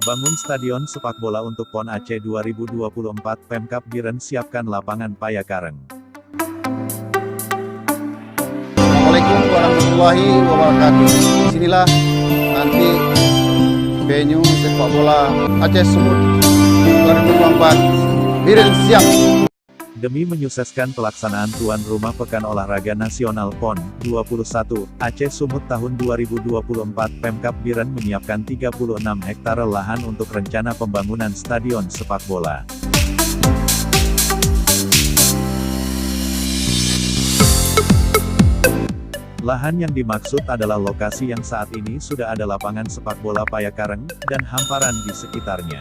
Bangun Stadion Sepak Bola untuk PON Aceh 2024. Pemkab Biren siapkan lapangan Payakareng. Assalamualaikum warahmatullahi wabarakatuh. Disinilah nanti venue sepak bola Aceh Sumut 2024. Biren siap. Demi menyukseskan pelaksanaan tuan rumah Pekan Olahraga Nasional PON 21 Aceh Sumut tahun 2024, Pemkab Biren menyiapkan 36 hektare lahan untuk rencana pembangunan stadion sepak bola. Lahan yang dimaksud adalah lokasi yang saat ini sudah ada lapangan sepak bola Payakareng, dan hamparan di sekitarnya.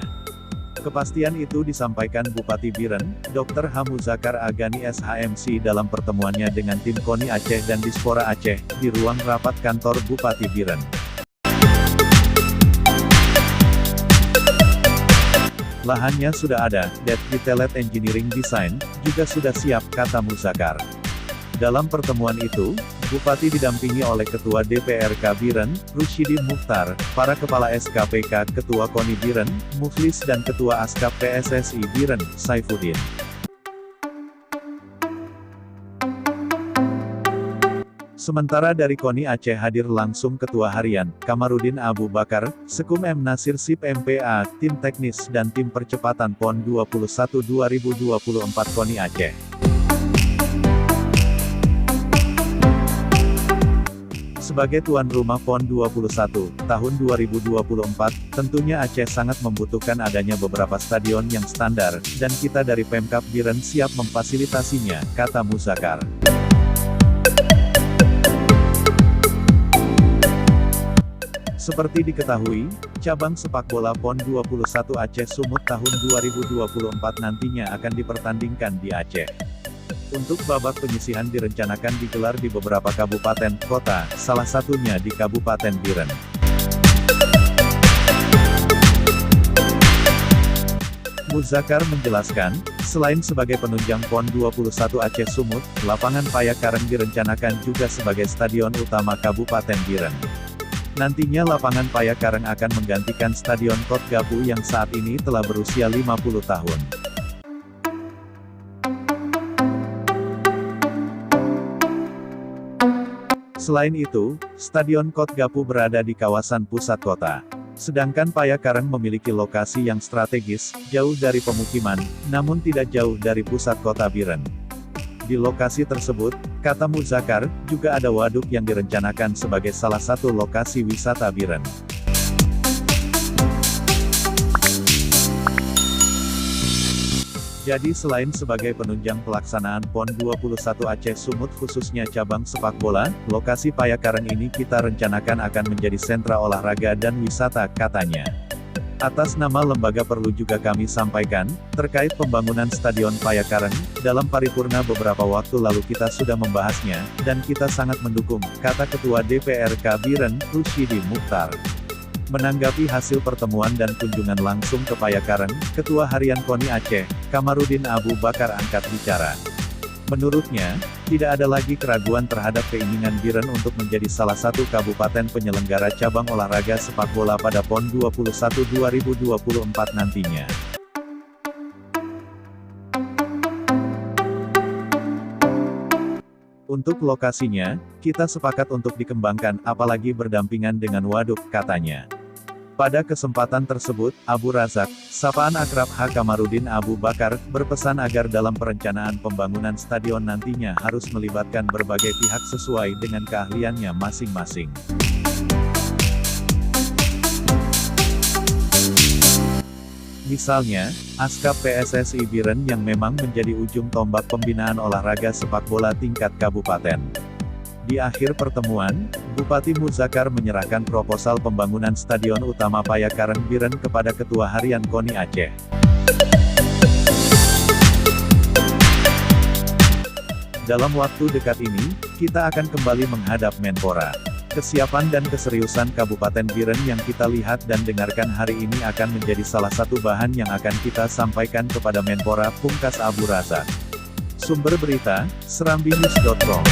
Kepastian itu disampaikan Bupati Biren, Dr. Hamuzakar Agani SHMC dalam pertemuannya dengan tim KONI Aceh dan Dispora Aceh, di ruang rapat kantor Bupati Biren. Lahannya sudah ada, detailed engineering design, juga sudah siap, kata Muzakar. Dalam pertemuan itu, Bupati didampingi oleh Ketua DPRK Biren, Rusyidi Mukhtar, para Kepala SKPK, Ketua KONI Biren, Mukhlis dan Ketua Askap PSSI Biren, Saifuddin. Sementara dari KONI Aceh hadir langsung Ketua Harian, Kamarudin Abu Bakar, Sekum M. Nasir Sip MPA, tim teknis dan tim percepatan PON 21 2024 KONI Aceh. Sebagai tuan rumah PON 21 tahun 2024, tentunya Aceh sangat membutuhkan adanya beberapa stadion yang standar, dan kita dari Pemkab Biren siap memfasilitasinya, kata Muzakar. Seperti diketahui, cabang sepak bola PON 21 Aceh Sumut tahun 2024 nantinya akan dipertandingkan di Aceh. Untuk babak penyisihan direncanakan digelar di beberapa kabupaten, kota, salah satunya di Kabupaten Biren. Muzakar menjelaskan, selain sebagai penunjang PON 21 Aceh Sumut, lapangan Payakareng direncanakan juga sebagai stadion utama Kabupaten Biren. Nantinya lapangan Payakareng akan menggantikan Stadion Kotgapu yang saat ini telah berusia 50 tahun. Selain itu, Stadion Kotgapu berada di kawasan pusat kota. Sedangkan Payakareng memiliki lokasi yang strategis, jauh dari pemukiman, namun tidak jauh dari pusat kota Biren. Di lokasi tersebut, kata Muzakar, juga ada waduk yang direncanakan sebagai salah satu lokasi wisata Biren. Jadi selain sebagai penunjang pelaksanaan PON 21 Aceh Sumut khususnya cabang sepak bola, lokasi Payakareng ini kita rencanakan akan menjadi sentra olahraga dan wisata, katanya. Atas nama lembaga perlu juga kami sampaikan, terkait pembangunan Stadion Payakareng, dalam paripurna beberapa waktu lalu kita sudah membahasnya, dan kita sangat mendukung, kata Ketua DPRK Biren, Rusyidi Mukhtar. Menanggapi hasil pertemuan dan kunjungan langsung ke Payakareng, Ketua Harian KONI Aceh, Kamarudin Abu Bakar angkat bicara. Menurutnya, tidak ada lagi keraguan terhadap keinginan Biren untuk menjadi salah satu kabupaten penyelenggara cabang olahraga sepak bola pada PON 21 2024 nantinya. Untuk lokasinya, kita sepakat untuk dikembangkan, apalagi berdampingan dengan waduk, katanya. Pada kesempatan tersebut, Abu Razak, sapaan akrab H. Kamarudin Abu Bakar, berpesan agar dalam perencanaan pembangunan stadion nantinya harus melibatkan berbagai pihak sesuai dengan keahliannya masing-masing. Misalnya, Askap PSSI Biren yang memang menjadi ujung tombak pembinaan olahraga sepak bola tingkat kabupaten. Di akhir pertemuan, Bupati Muzakar menyerahkan proposal pembangunan Stadion Utama Payakareng Biren kepada Ketua Harian KONI Aceh. Dalam waktu dekat ini, kita akan kembali menghadap Menpora. Kesiapan dan keseriusan Kabupaten Biren yang kita lihat dan dengarkan hari ini akan menjadi salah satu bahan yang akan kita sampaikan kepada Menpora, pungkas Abu Razak. Sumber berita, serambinews.com.